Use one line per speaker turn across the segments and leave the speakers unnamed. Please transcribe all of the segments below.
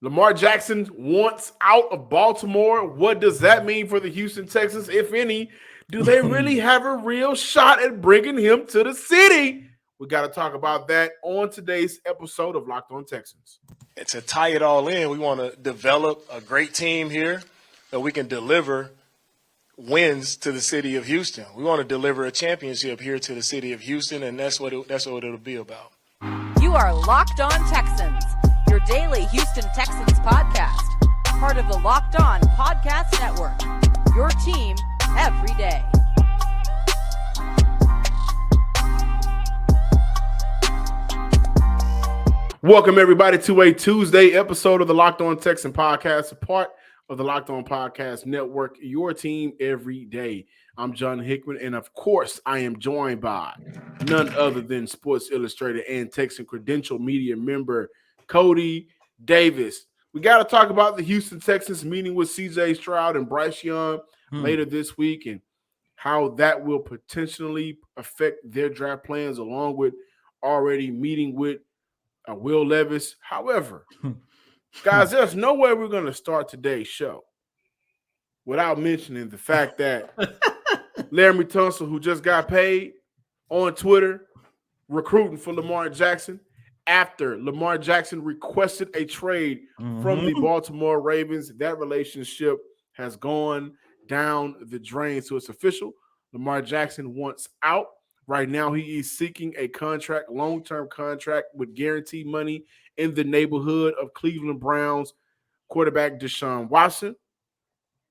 Lamar Jackson wants out of Baltimore. What does that mean for the Houston Texans, if any? Do they really have a real shot at bringing him to the city? We got to talk about that on today's episode of Locked On Texans.
And to tie it all in, we want to develop a great team here that we can deliver wins to the city of Houston. We want to deliver a championship here to the city of Houston, and that's what it'll be about.
You are Locked On Texans, your daily Houston Texans podcast, part of the Locked On Podcast Network, your team every day.
Welcome, everybody, to a Tuesday episode of the Locked On Texan podcast, a part of the Locked On Podcast Network, your team every day. I'm John Hickman, and of course, I am joined by none other than Sports Illustrated and Texan Credential Media member Cody Davis. We got to talk about the Houston Texans meeting with C.J. Stroud and Bryce Young later this week and how that will potentially affect their draft plans, along with already meeting with Will Levis. However, guys, there's no way we're going to start today's show without mentioning the fact that Laremy Tunsil, who just got paid on Twitter, recruiting for Lamar Jackson after Lamar Jackson requested a trade from the Baltimore Ravens. That relationship has gone down the drain. So it's official. Lamar Jackson wants out. Right now, he is seeking a contract, long-term contract with guaranteed money in the neighborhood of Cleveland Browns quarterback Deshaun Watson.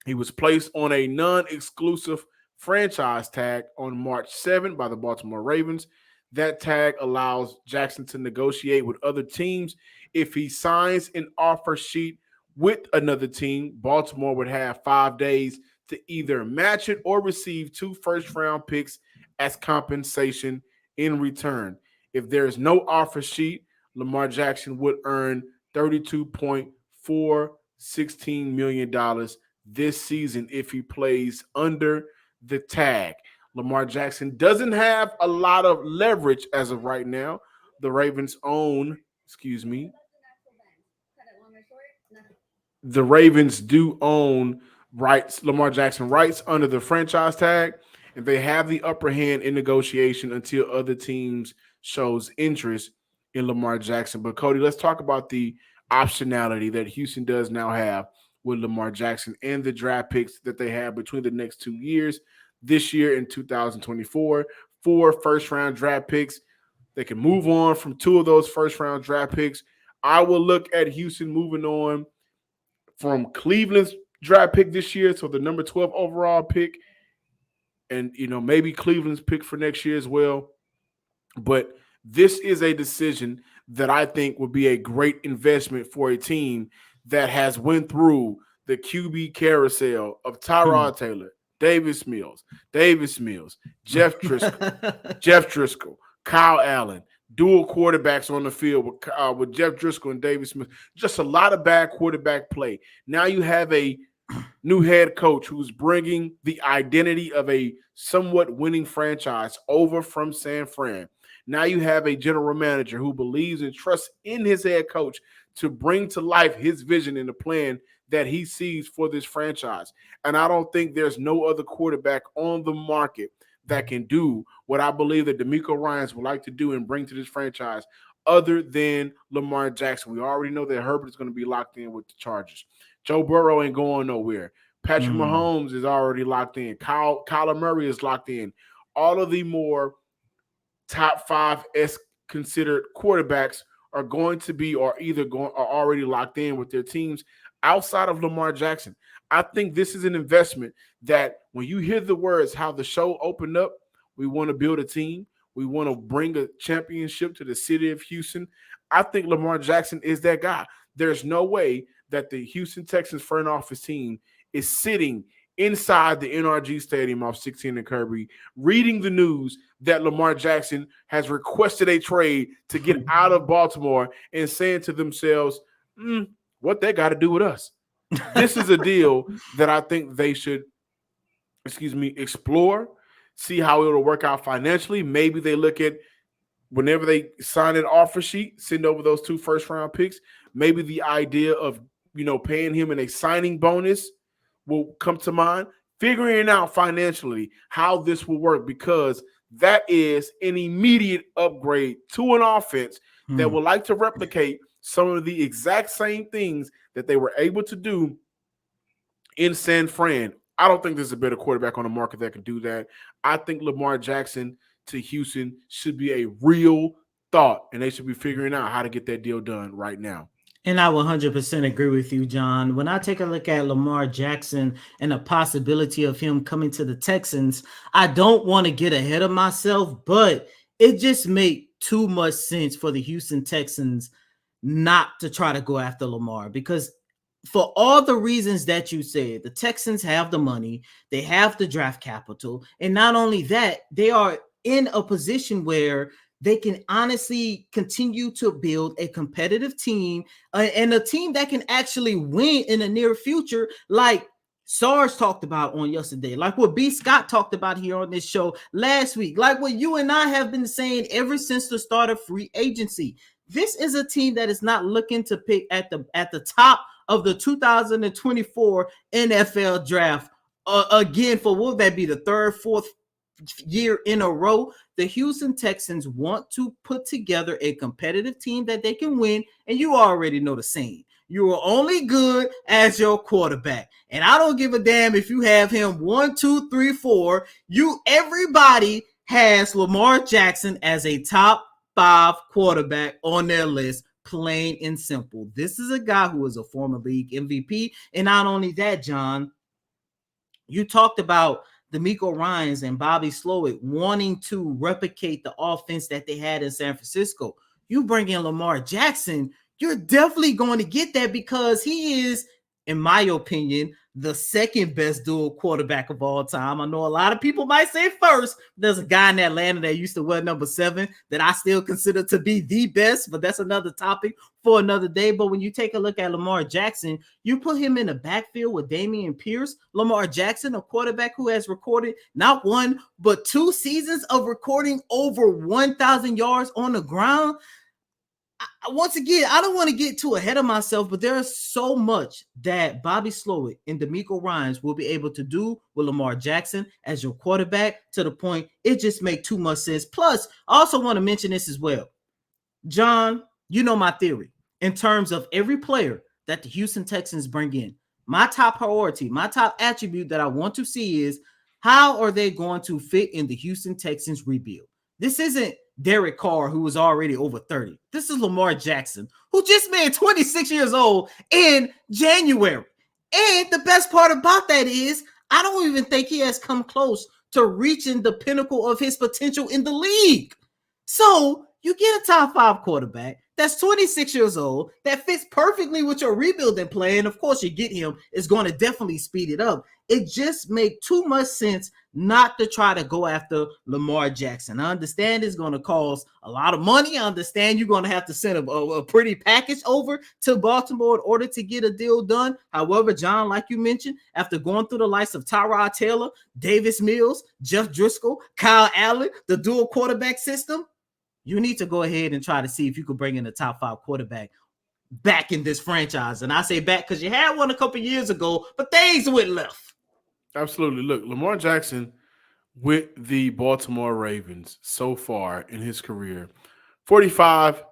He was placed on a non-exclusive franchise tag on March 7 by the Baltimore Ravens. That tag allows Jackson to negotiate with other teams. If he signs an offer sheet with another team, Baltimore would have 5 days to either match it or receive 2 first-round picks as compensation in return. If there is no offer sheet, Lamar Jackson would earn $32.416 million this season if he plays under the tag. Lamar Jackson doesn't have a lot of leverage as of right now. The Ravens do own rights, Lamar Jackson rights under the franchise tag, and they have the upper hand in negotiation until other teams shows interest in Lamar Jackson. But Cody, let's talk about the optionality that Houston does now have with Lamar Jackson and the draft picks that they have between the next 2 years, this year in 2024, 4 first-round draft picks. They can move on from 2 of those first-round draft picks. I will look at Houston moving on from Cleveland's draft pick this year, so the number 12 overall pick, and, maybe Cleveland's pick for next year as well. But this is a decision that I think would be a great investment for a team that has went through the QB carousel of Tyrod Taylor, Davis Mills, Jeff Driscoll, Kyle Allen, dual quarterbacks on the field with Jeff Driscoll and Davis Mills. Just a lot of bad quarterback play. Now you have a new head coach who's bringing the identity of a somewhat winning franchise over from San Fran. Now you have a general manager who believes and trusts in his head coach to bring to life his vision and the plan that he sees for this franchise. And I don't think there's no other quarterback on the market that can do what I believe that DeMeco Ryans would like to do and bring to this franchise other than Lamar Jackson. We already know that Herbert is going to be locked in with the Chargers. Joe Burrow ain't going nowhere. Patrick Mahomes is already locked in. Kyler Murray is locked in. All of the more top 5 considered quarterbacks are going to be are already locked in with their teams outside of Lamar Jackson. I think this is an investment that when you hear the words how the show opened up, we want to build a team. We want to bring a championship to the city of Houston. I think Lamar Jackson is that guy. There's no way that the Houston Texans front office team is sitting inside the NRG Stadium off 16 and Kirby, reading the news that Lamar Jackson has requested a trade to get out of Baltimore and saying to themselves, what they got to do with us? This is a deal that I think they should, explore, see how it'll work out financially. Maybe they look at whenever they sign an offer sheet, send over those 2 first-round picks. maybe the idea of, paying him in a signing bonus will come to mind. Figuring out financially how this will work, because that is an immediate upgrade to an offense that would like to replicate some of the exact same things that they were able to do in San Fran. I don't think there's a better quarterback on the market that can do that. I think Lamar Jackson to Houston should be a real thought, and they should be figuring out how to get that deal done right now.
And I 100% agree with you, John. When I take a look at Lamar Jackson and the possibility of him coming to the Texans, I don't want to get ahead of myself, but it just makes too much sense for the Houston Texans not to try to go after Lamar, because for all the reasons that you said, the Texans have the money, they have the draft capital, and not only that, they are in a position where they can honestly continue to build a competitive team, and a team that can actually win in the near future, like Sarge talked about on yesterday, like what B. Scott talked about here on this show last week, like what you and I have been saying ever since the start of free agency. This is a team that is not looking to pick at the top of the 2024 NFL draft again for, what would that be, the third, fourth year in a row. The Houston Texans want to put together a competitive team that they can win, and you already know the saying. You are only good as your quarterback. And I don't give a damn if you have him 1, 2, 3, 4. Everybody has Lamar Jackson as a top 5 quarterback on their list, plain and simple. This is a guy who is a former league MVP. And not only that, John, you talked about D'Amico Ryans and Bobby Slowick wanting to replicate the offense that they had in San Francisco. You bring in Lamar Jackson, you're definitely going to get that, because he is, in my opinion, the second best dual quarterback of all time. I know a lot of people might say first. There's a guy in Atlanta that used to wear number 7 that I still consider to be the best, but that's another topic for another day. But when you take a look at Lamar Jackson, you put him in the backfield with Dameon Pierce. Lamar Jackson, a quarterback who has recorded not 1, but 2 seasons of recording over 1,000 yards on the ground. Once again, I don't want to get too ahead of myself, but there is so much that Bobby Slowick and D'Amico Ryans will be able to do with Lamar Jackson as your quarterback, to the point it just makes too much sense. Plus, I also want to mention this as well. John, you know my theory in terms of every player that the Houston Texans bring in. My top priority, my top attribute that I want to see is, how are they going to fit in the Houston Texans rebuild? This isn't Derek Carr, who was already over 30. This is Lamar Jackson, who just made 26 years old in January. And the best part about that is, I don't even think he has come close to reaching the pinnacle of his potential in the league. So you get a top 5 quarterback that's 26 years old, that fits perfectly with your rebuilding plan. Of course, you get him, it's going to definitely speed it up. It just makes too much sense not to try to go after Lamar Jackson. I understand it's going to cost a lot of money. I understand you're going to have to send a pretty package over to Baltimore in order to get a deal done. However, John, like you mentioned, after going through the likes of Tyrod Taylor, Davis Mills, Jeff Driscoll, Kyle Allen, the dual quarterback system, you need to go ahead and try to see if you could bring in a top 5 quarterback back in this franchise. And I say back because you had one a couple years ago, but things went left.
Absolutely. Look, Lamar Jackson with the Baltimore Ravens so far in his career, 45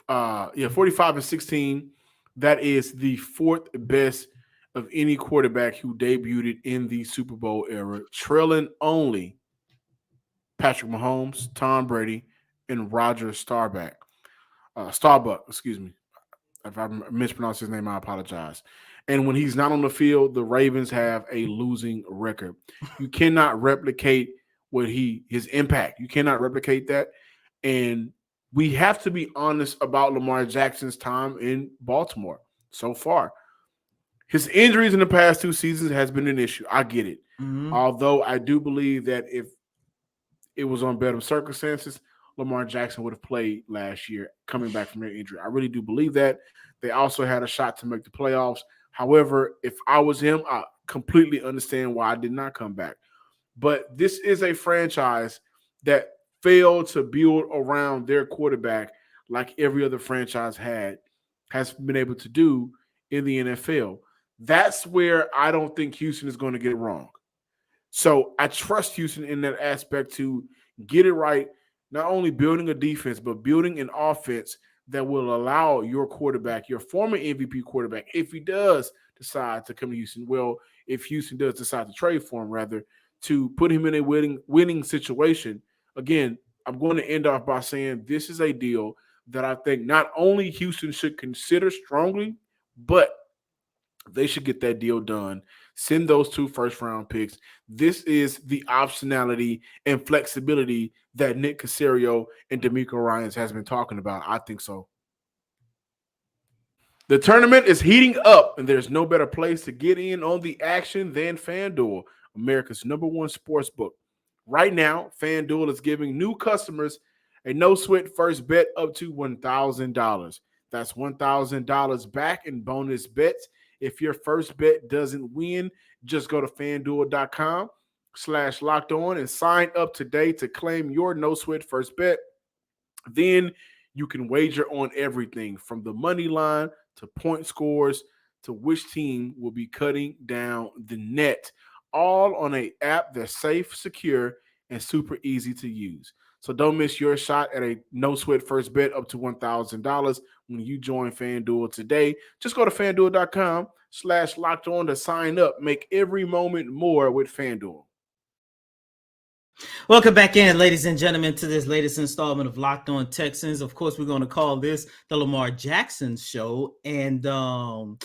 and 16. That is the 4th best of any quarterback who debuted in the Super Bowl era, trailing only Patrick Mahomes, Tom Brady, and Roger Starbuck. Excuse me. If I mispronounced his name, I apologize. And when he's not on the field, the Ravens have a losing record. You cannot replicate his impact. You cannot replicate that. And we have to be honest about Lamar Jackson's time in Baltimore so far. His injuries in the past 2 seasons has been an issue. I get it. Mm-hmm. Although I do believe that if it was on better circumstances, Lamar Jackson would have played last year coming back from their injury. I really do believe that. They also had a shot to make the playoffs. However, if I was him, I completely understand why I did not come back. But this is a franchise that failed to build around their quarterback like every other franchise had. has been able to do in the NFL. That's where I don't think Houston is going to get it wrong. So I trust Houston in that aspect to get it right, not only building a defense, but building an offense that will allow your quarterback, your former MVP quarterback, if he does decide to come to Houston, well, if Houston does decide to trade for him, rather, to put him in a winning situation. Again, I'm going to end off by saying this is a deal that I think not only Houston should consider strongly, but they should get that deal done. Send those 2 first-round picks. This is the optionality and flexibility that Nick Caserio and D'Amico Ryans has been talking about. I think so. The tournament is heating up, and there's no better place to get in on the action than FanDuel, America's #1 sports book. Right now, FanDuel is giving new customers a no-sweat first bet up to $1,000. That's $1,000 back in bonus bets. If your first bet doesn't win, just go to FanDuel.com/locked-on and sign up today to claim your no-sweat first bet. Then you can wager on everything from the money line to point scores to which team will be cutting down the net, all on an app that's safe, secure, and super easy to use. So don't miss your shot at a no-sweat first bet up to $1,000 when you join FanDuel today. Just go to FanDuel.com/locked-on to sign up. Make every moment more with FanDuel.
Welcome back in, ladies and gentlemen, to this latest installment of Locked On Texans. Of course, we're going to call this the Lamar Jackson Show. And the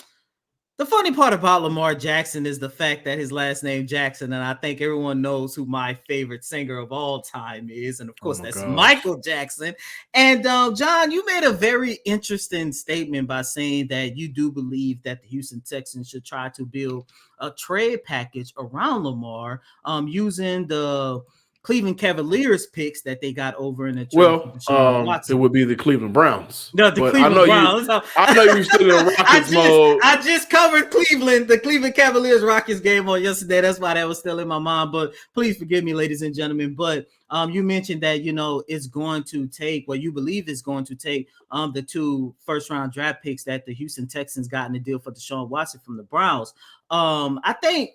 funny part about Lamar Jackson is the fact that his last name Jackson, and I think everyone knows who my favorite singer of all time is. And of course, that's
gosh.
Michael Jackson. And John, you made a very interesting statement by saying that you do believe that the Houston Texans should try to build a trade package around Lamar using the Cleveland Cavaliers picks that they got over in the trade for Deshaun
It
Watson.
would be the Cleveland Browns.
No, the
But
Cleveland Browns.
I know you're still in Rockets mode.
I just covered Cleveland, the Cleveland Cavaliers Rockets game on yesterday. That's why that was still in my mind. But please forgive me, ladies and gentlemen. But you mentioned that it's going to take, you believe it's going to take the 2 first-round draft picks that the Houston Texans got in the deal for Deshaun Watson from the Browns. I think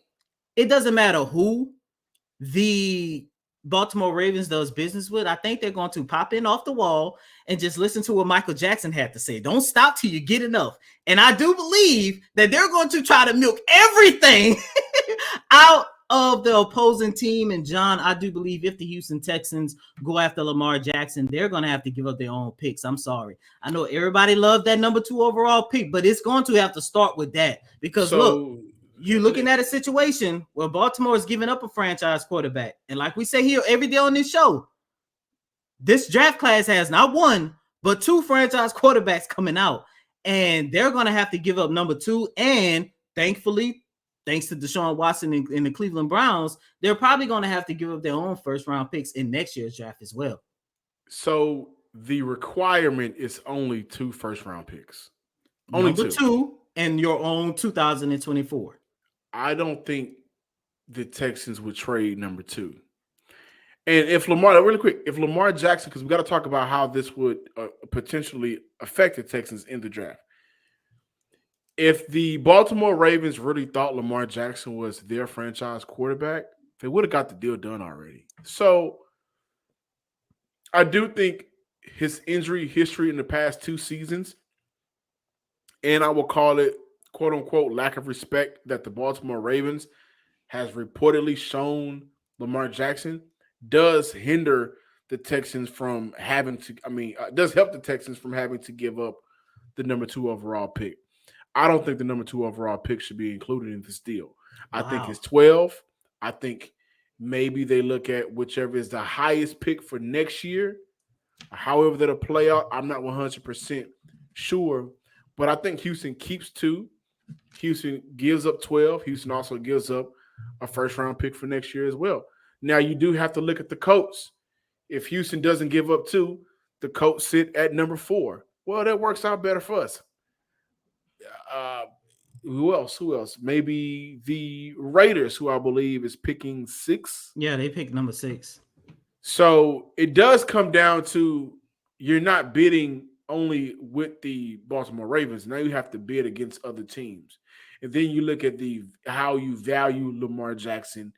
it doesn't matter who the Baltimore Ravens does business with. I think they're going to pop in off the wall and just listen to what Michael Jackson had to say. Don't stop till you get enough. And I do believe that they're going to try to milk everything out of the opposing team. And John, I do believe if the Houston Texans go after Lamar Jackson, they're going to have to give up their own picks. I'm sorry. I know everybody loved that number 2 overall pick, but it's going to have to start with that because look, you're looking at a situation where Baltimore is giving up a franchise quarterback. And like we say here every day on this show, this draft class has not 1, but 2 franchise quarterbacks coming out. And they're going to have to give up number 2. And thankfully, thanks to Deshaun Watson and the Cleveland Browns, they're probably going to have to give up their own first-round picks in next year's draft as well.
So the requirement is only 2 first-round picks. Only
Number 2 and your own 2024.
I don't think the Texans would trade number 2. And if Lamar Jackson, because we got to talk about how this would potentially affect the Texans in the draft. If the Baltimore Ravens really thought Lamar Jackson was their franchise quarterback, they would have got the deal done already. So I do think his injury history in the past 2 seasons, and I will call it, quote unquote, lack of respect that the Baltimore Ravens has reportedly shown Lamar Jackson, does hinder the Texans from having to, does help the Texans from having to give up the number 2 overall pick. I don't think the number 2 overall pick should be included in this deal. I think it's 12. I think maybe they look at whichever is the highest pick for next year, however that'll play out. I'm not 100% sure, but I think Houston keeps 2. Houston gives up 12. Houston also gives up a first-round pick for next year as well. Now, you do have to look at the Colts. If Houston doesn't give up 2, the Colts sit at number 4. Well, that works out better for us. Who else? Maybe the Raiders, who I believe is picking 6.
Yeah, they picked number 6.
So it does come down to you're not bidding only with the Baltimore Ravens. Now you have to bid against other teams. And then you look at the how you value Lamar Jackson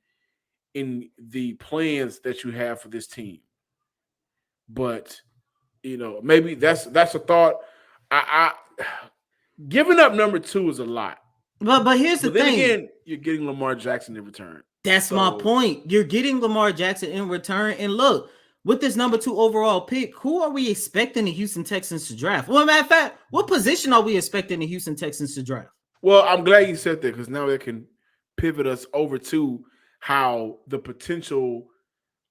in the plans that you have for this team. But maybe that's a thought. I giving up number 2 is a lot.
But here's the
But then
thing.
again, you're getting Lamar Jackson in return.
That's my point. You're getting Lamar Jackson in return. And look, with this number 2 overall pick, who are we expecting the Houston Texans to draft? Well, matter of fact, what position are we expecting the Houston Texans to draft?
Well, I'm glad you said that because now it can pivot us over to how the potential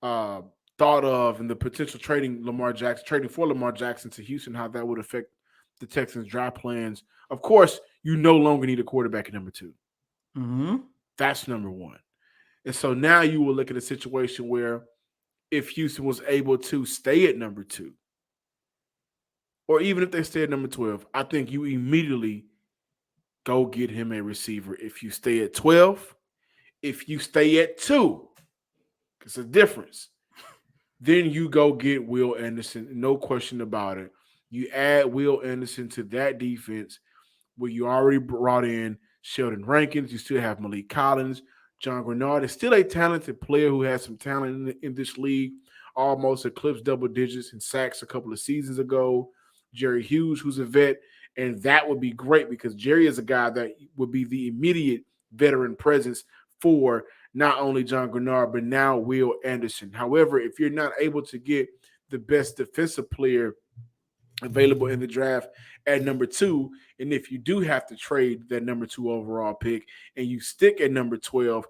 thought of and the potential trading for Lamar Jackson to Houston, how that would affect the Texans draft plans. Of course, you no longer need a quarterback at number 2.
Mm-hmm.
That's number 1. And so now you will look at a situation where if Houston was able to stay at number 2, or even if they stay at number 12, I think you immediately go get him a receiver. If you stay at 12, if you stay at 2, it's a difference. Then you go get Will Anderson, no question about it. You add Will Anderson to that defense where you already brought in Sheldon Rankins. You still have Malik Collins. John Grenard is still a talented player who has some talent in this league, almost eclipsed double digits in sacks a couple of seasons ago. Jerry Hughes, who's a vet, and that would be great because Jerry is a guy that would be the immediate veteran presence for not only John Grenard, but now Will Anderson. However, if you're not able to get the best defensive player available in the draft at number 2, and if you do have to trade that number 2 overall pick and you stick at number 12,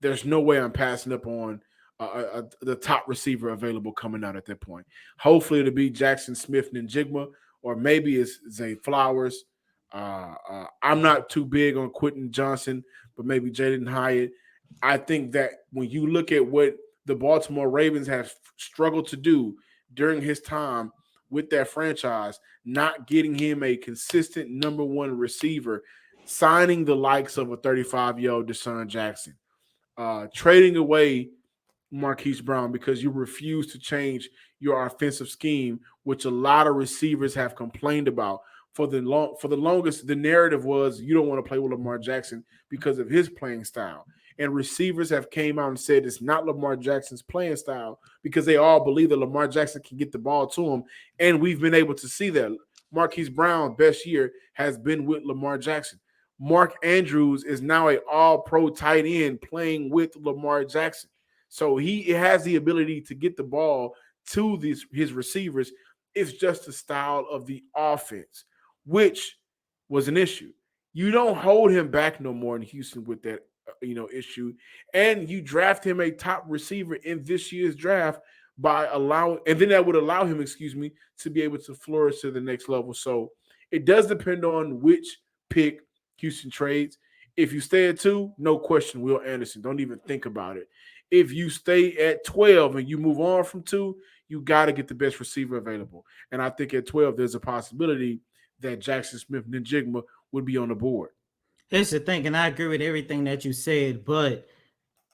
there's no way I'm passing up on the top receiver available coming out at that point. Hopefully it'll be Jackson Smith-Njigba, or maybe it's Zay Flowers. I'm not too big on Quentin Johnson, but maybe Jaden Hyatt. I think that when you look at what the Baltimore Ravens have struggled to do during his time with that franchise, not getting him a consistent number 1 receiver, signing the likes of a 35-year-old Deshaun Jackson, trading away Marquise Brown because you refuse to change your offensive scheme, which a lot of receivers have complained about. For the longest, the narrative was you don't want to play with Lamar Jackson because of his playing style. And receivers have came out and said it's not Lamar Jackson's playing style because they all believe that Lamar Jackson can get the ball to him. And we've been able to see that. Marquise Brown's best year has been with Lamar Jackson. Mark Andrews is now an all-pro tight end playing with Lamar Jackson. So he has the ability to get the ball to his receivers. It's just the style of the offense, which was an issue. You don't hold him back no more in Houston with that issue, and you draft him a top receiver in this year's draft and then that would allow him, to be able to flourish to the next level. So it does depend on which pick Houston trades. If you stay at 2, no question, Will Anderson. Don't even think about it. If you stay at 12 and you move on from 2, you got to get the best receiver available. And I think at 12, there's a possibility that Jackson Smith-Njigba would be on the board.
Here's the thing, and I agree with everything that you said, but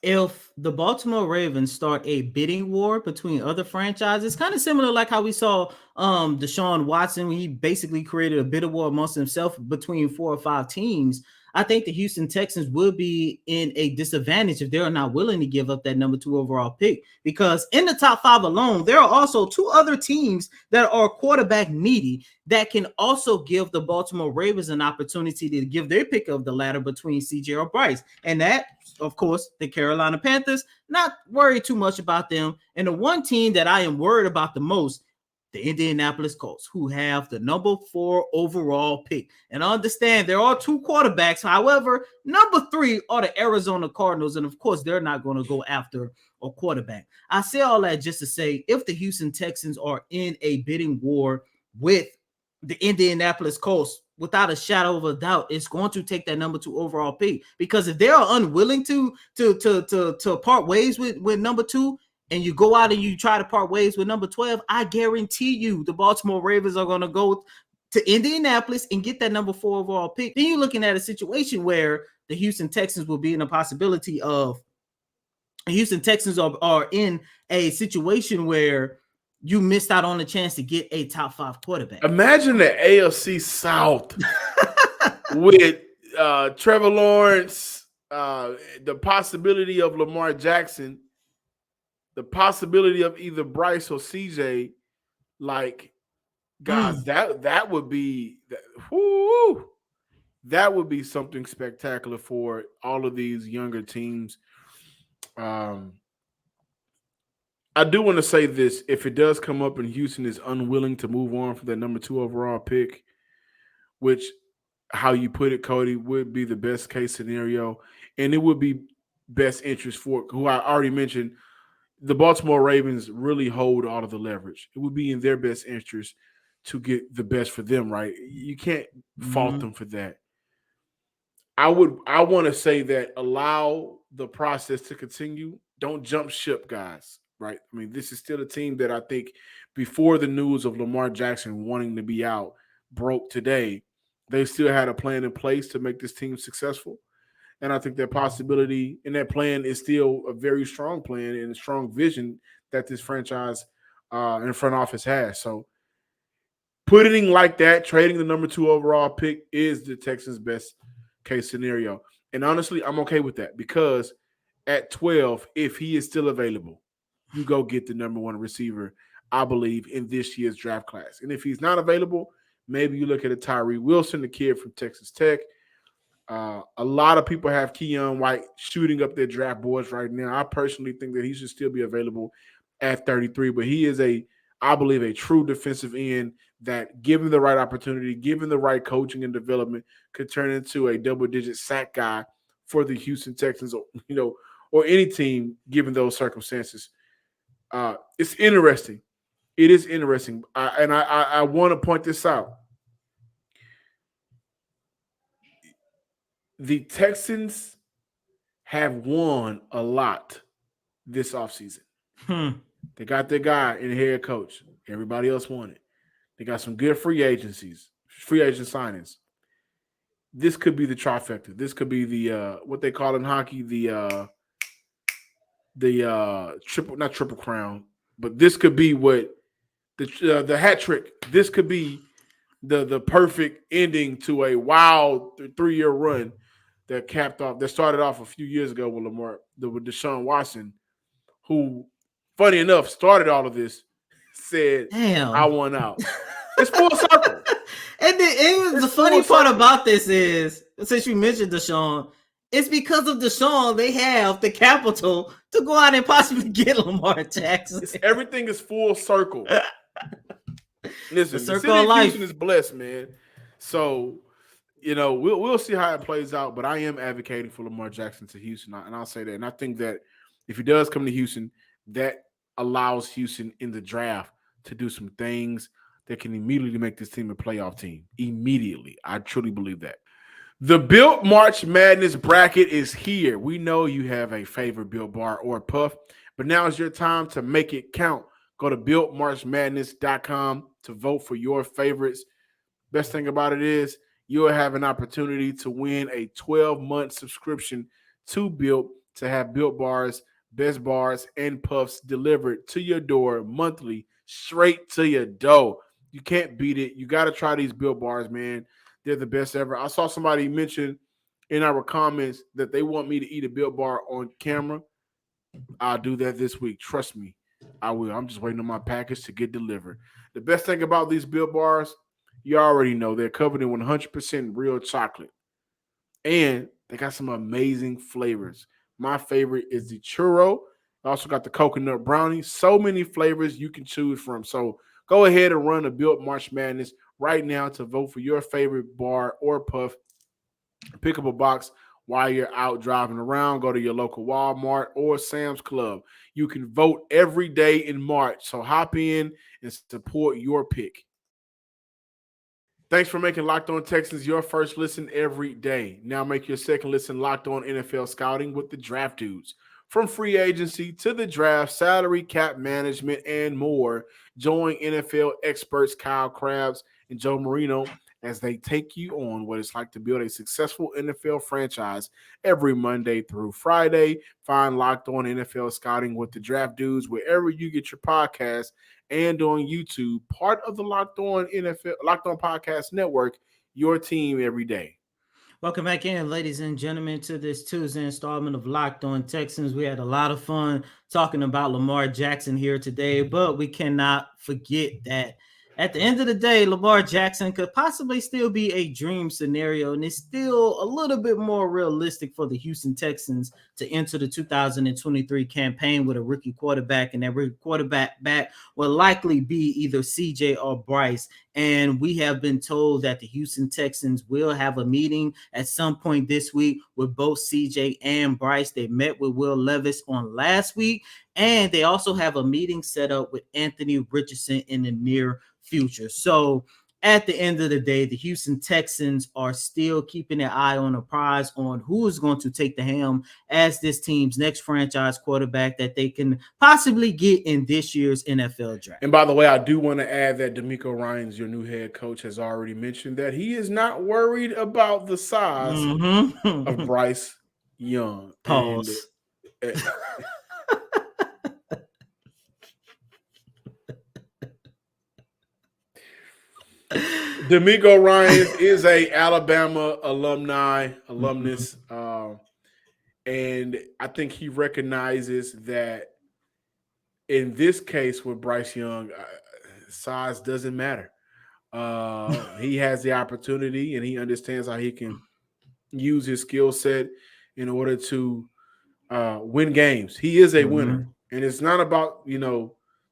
if the Baltimore Ravens start a bidding war between other franchises, kind of similar like how we saw Deshaun Watson when he basically created a bidding war amongst himself between 4 or 5 teams, I think the Houston Texans will be in a disadvantage if they're not willing to give up that number 2 overall pick, because in the top 5 alone, there are also 2 other teams that are quarterback needy that can also give the Baltimore Ravens an opportunity to give their pick of the ladder between CJ or Bryce. And that, of course, the Carolina Panthers, not worried too much about them. And the one team that I am worried about the most, the Indianapolis Colts, who have the number 4 overall pick. And understand there are 2 quarterbacks. However, number 3 are the Arizona Cardinals. And of course, they're not going to go after a quarterback. I say all that just to say, if the Houston Texans are in a bidding war with the Indianapolis Colts, without a shadow of a doubt, it's going to take that number 2 overall pick. Because if they are unwilling to part ways with number 2, and you go out and you try to part ways with number 12, I guarantee you the Baltimore Ravens are going to go to Indianapolis and get that number 4 overall pick. Then you're looking at a situation where the Houston Texans will be in a possibility of Houston Texans are in a situation where you missed out on the chance to get a top 5 quarterback.
Imagine the AFC South with Trevor Lawrence, the possibility of Lamar Jackson, the possibility of either Bryce or CJ. Like, guys, that would be whoo, that would be something spectacular for all of these younger teams. I do want to say this: if it does come up and Houston is unwilling to move on from that number 2 overall pick, which, how you put it, Cody, would be the best case scenario, and it would be best interest for who I already mentioned. The Baltimore Ravens really hold all of the leverage. It would be in their best interest to get the best for them, right? You can't fault them for that. I want to say that allow the process to continue. Don't jump ship, guys, right? I mean, this is still a team that I think before the news of Lamar Jackson wanting to be out broke today, they still had a plan in place to make this team successful. And I think that possibility and that plan is still a very strong plan and a strong vision that this franchise and front office has. So putting like that, trading the number 2 overall pick is the Texans' best case scenario. And honestly, I'm okay with that because at 12, if he is still available, you go get the number 1 receiver, I believe, in this year's draft class. And if he's not available, maybe you look at a Tyree Wilson, the kid from Texas Tech. A lot of people have Keon White shooting up their draft boards right now. I personally think that he should still be available at 33, but he is I believe, a true defensive end that, given the right opportunity, given the right coaching and development, could turn into a double-digit sack guy for the Houston Texans, or any team, given those circumstances. It's interesting. It is interesting, and I want to point this out. The Texans have won a lot this offseason. They got their guy in the head coach. Everybody else won it. They got some good free agent signings. This could be the trifecta. This could be the what they call in hockey the not triple crown, but this could be what the hat trick. This could be the perfect ending to a wild 3-year run that started off a few years ago with Deshaun Watson, who, funny enough, started all of this, said,
Damn.
I won out. It's full circle.
And the funny part about this is, since you mentioned Deshaun, it's because of Deshaun they have the capital to go out and possibly get Lamar Jackson.
Everything is full circle. Listen, the city
of life.
Houston is blessed, man. So, we'll see how it plays out, but I am advocating for Lamar Jackson to Houston, and I'll say that. And I think that if he does come to Houston, that allows Houston in the draft to do some things that can immediately make this team a playoff team. Immediately. I truly believe that. The Built March Madness bracket is here. We know you have a favorite Built Bar or Puff, but now is your time to make it count. Go to BuiltMarchMadness.com to vote for your favorites. Best thing about it is you'll have an opportunity to win a 12-month subscription to Built to have Built Bars, Best Bars, and Puffs delivered to your door monthly, straight to your door. You can't beat it. You got to try these Built Bars, man. They're the best ever. I saw somebody mention in our comments that they want me to eat a Built Bar on camera. I'll do that this week. Trust me, I will. I'm just waiting on my package to get delivered. The best thing about these Built Bars, you already know, they're covered in 100% real chocolate. And they got some amazing flavors. My favorite is the churro. I also got the coconut brownie. So many flavors you can choose from. So go ahead and run a Built March Madness right now to vote for your favorite bar or puff. Pick up a box while you're out driving around. Go to your local Walmart or Sam's Club. You can vote every day in March. So hop in and support your pick. Thanks for making Locked On Texans your first listen every day. Now make your second listen Locked On NFL Scouting with the Draft Dudes. From free agency to the draft, salary cap management, and more, join NFL experts Kyle Krabs and Joe Marino as they take you on what it's like to build a successful NFL franchise every Monday through Friday. Find Locked On NFL Scouting with the Draft Dudes wherever you get your podcasts and on YouTube, part of the Locked On NFL, Locked On Podcast Network, your team every day.
Welcome back in, ladies and gentlemen, to this Tuesday installment of Locked On Texans. We had a lot of fun talking about Lamar Jackson here today, but we cannot forget that at the end of the day, Lamar Jackson could possibly still be a dream scenario, and it's still a little bit more realistic for the Houston Texans to enter the 2023 campaign with a rookie quarterback, and that rookie quarterback back will likely be either CJ or Bryce. And we have been told that the Houston Texans will have a meeting at some point this week with both CJ and Bryce. They met with Will Levis on last week, and they also have a meeting set up with Anthony Richardson in the near future. So at the end of the day, the Houston Texans are still keeping their eye on the prize on who is going to take the helm as this team's next franchise quarterback that they can possibly get in this year's NFL draft.
And by the way, I do want to add that D'Amico Ryans, your new head coach, has already mentioned that he is not worried about the size of Bryce Young.
Pause.
And, D'Amico Ryans is a Alabama alumnus, and I think he recognizes that in this case with Bryce Young, size doesn't matter. He has the opportunity, and he understands how he can use his skill set in order to win games. He is a winner, and it's not about the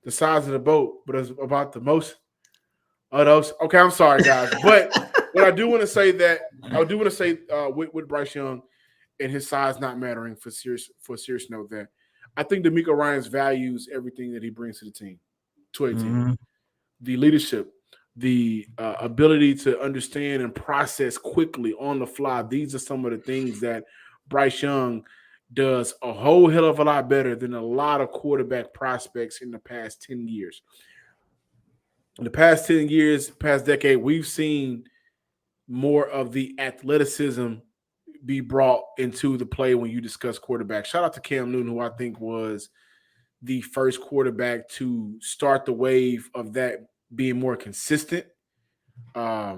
size of the boat, but it's about the most. Oh, those. Okay, I'm sorry, guys, but I do want to say with Bryce Young and his size not mattering for serious note that I think D'Amico Ryans values everything that he brings to the team, the leadership, the ability to understand and process quickly on the fly. These are some of the things that Bryce Young does a whole hell of a lot better than a lot of quarterback prospects in the past 10 years. In the past 10 years, past decade, we've seen more of the athleticism be brought into the play when you discuss quarterback. Shout out to Cam Newton, who I think was the first quarterback to start the wave of that being more consistent back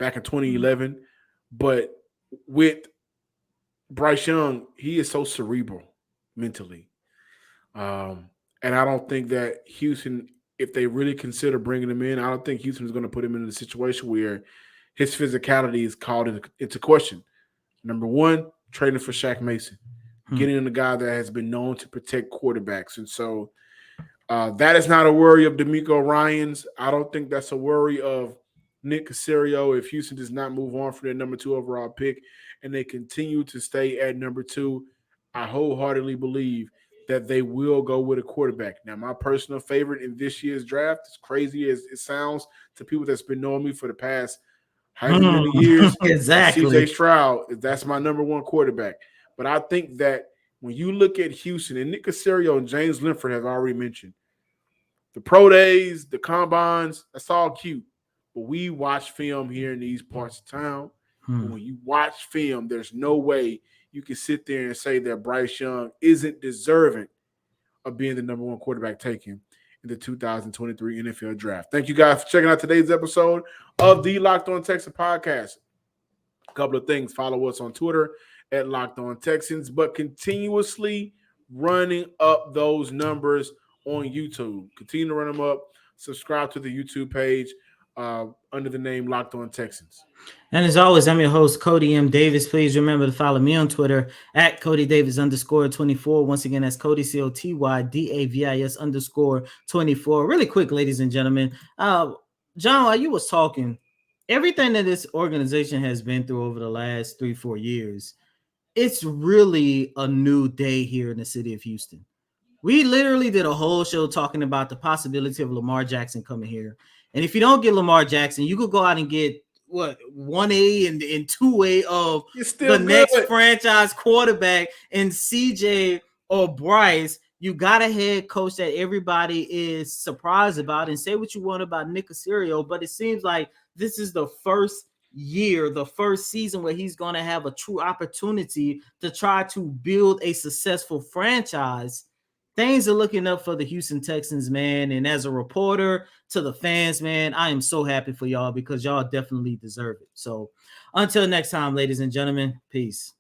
in 2011. But with Bryce Young, he is so cerebral mentally. And I don't think that Houston, if they really consider bringing him in, I don't think Houston is going to put him in a situation where his physicality is called into question. Number one, trading for Shaq Mason, getting in a guy that has been known to protect quarterbacks. And so that is not a worry of D'Amico Ryans. I don't think that's a worry of Nick Caserio if Houston does not move on from their number 2 overall pick and they continue to stay at number 2. I wholeheartedly believe that they will go with a quarterback. Now, my personal favorite in this year's draft, as crazy as it sounds to people that's been knowing me for the past however many years,
exactly.
CJ Stroud, that's my number 1 quarterback. But I think that when you look at Houston, and Nick Caserio and James Linford have already mentioned, the pro days, the combines, that's all cute. But we watch film here in these parts of town. And when you watch film, there's no way you can sit there and say that Bryce Young isn't deserving of being the number 1 quarterback taken in the 2023 NFL Draft. Thank you guys for checking out today's episode of the Locked On Texans podcast. A couple of things. Follow us on Twitter at Locked On Texans, but continuously running up those numbers on YouTube. Continue to run them up. Subscribe to the YouTube page under the name Locked On Texans.
And as always, I'm your host, Cody M. Davis. Please remember to follow me on Twitter at CodyDavis_24. Once again, that's Cody, COTYDAVIS_24. Really quick, ladies and gentlemen. John, while you was talking, everything that this organization has been through over the last 3-4 years, it's really a new day here in the city of Houston. We literally did a whole show talking about the possibility of Lamar Jackson coming here. And if you don't get Lamar Jackson, you could go out and get 1A and 2A of the next franchise quarterback and CJ or Bryce. You got a head coach that everybody is surprised about, and say what you want about Nick Caserio, but it seems like this is the first year, the first season where he's going to have a true opportunity to try to build a successful franchise. things are looking up for the Houston Texans, man. And as a reporter to the fans, man, I am so happy for y'all because y'all definitely deserve it. So until next time, ladies and gentlemen, peace.